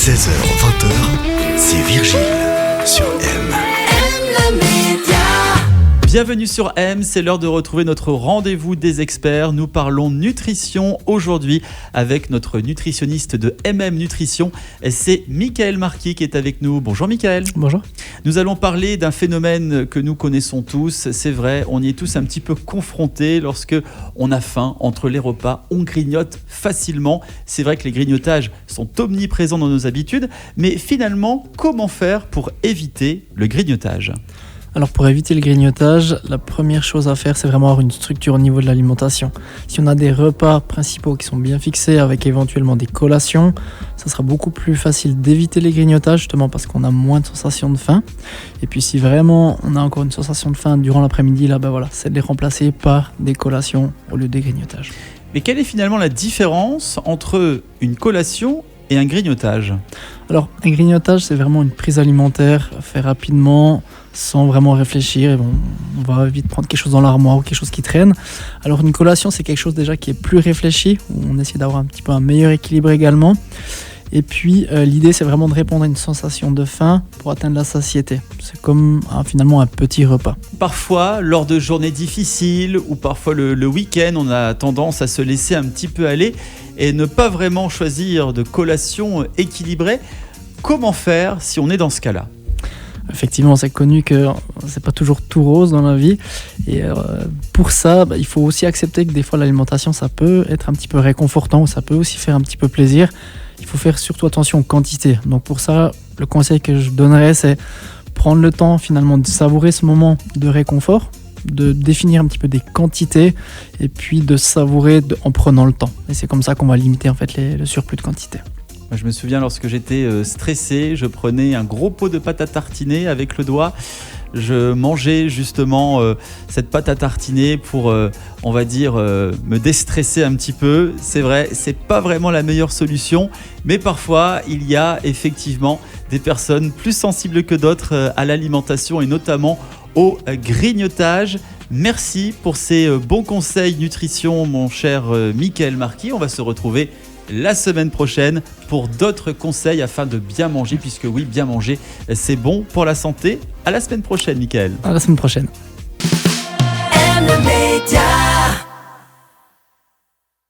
16h-20h, c'est Virgile sur M. Bienvenue sur M, c'est l'heure de retrouver notre rendez-vous des experts. Nous parlons nutrition aujourd'hui avec notre nutritionniste de MM Nutrition. C'est Michael Marquis qui est avec nous. Bonjour Michael. Bonjour. Nous allons parler d'un phénomène que nous connaissons tous. C'est vrai, on y est tous un petit peu confrontés lorsque on a faim. Entre les repas, on grignote facilement. C'est vrai que les grignotages sont omniprésents dans nos habitudes. Mais finalement, comment faire pour éviter le grignotage ? Alors pour éviter le grignotage, la première chose à faire, c'est vraiment avoir une structure au niveau de l'alimentation. Si on a des repas principaux qui sont bien fixés avec éventuellement des collations, ça sera beaucoup plus facile d'éviter les grignotages justement parce qu'on a moins de sensation de faim. Et puis si vraiment on a encore une sensation de faim durant l'après-midi, là c'est de les remplacer par des collations au lieu des grignotages. Mais quelle est finalement la différence entre une collation et un grignotage ? Alors un grignotage, c'est vraiment une prise alimentaire fait rapidement, sans vraiment réfléchir, et on va vite prendre quelque chose dans l'armoire ou quelque chose qui traîne. Alors une collation, c'est quelque chose déjà qui est plus réfléchi, où on essaie d'avoir un petit peu un meilleur équilibre également. Et puis l'idée, c'est vraiment de répondre à une sensation de faim pour atteindre la satiété. C'est comme finalement un petit repas. Parfois, lors de journées difficiles ou parfois le week-end, on a tendance à se laisser un petit peu aller et ne pas vraiment choisir de collation équilibrée. Comment faire si on est dans ce cas-là ? Effectivement, c'est connu que c'est pas toujours tout rose dans la vie. Et pour ça, il faut aussi accepter que des fois l'alimentation, ça peut être un petit peu réconfortant ou ça peut aussi faire un petit peu plaisir. Il faut faire surtout attention aux quantités. Donc pour ça, le conseil que je donnerais, c'est prendre le temps finalement de savourer ce moment de réconfort, de définir un petit peu des quantités et puis de savourer en prenant le temps. Et c'est comme ça qu'on va limiter en fait le surplus de quantité. Je me souviens lorsque j'étais stressé, je prenais un gros pot de pâte à tartiner avec le doigt. Je mangeais justement cette pâte à tartiner pour, on va dire, me déstresser un petit peu. C'est vrai, c'est pas vraiment la meilleure solution, mais parfois il y a effectivement des personnes plus sensibles que d'autres à l'alimentation et notamment au grignotage. Merci pour ces bons conseils nutrition, mon cher Michael Marquis. On va se retrouver la semaine prochaine pour d'autres conseils afin de bien manger, puisque oui, bien manger, c'est bon pour la santé. À la semaine prochaine, Michael. À la semaine prochaine. M-Média.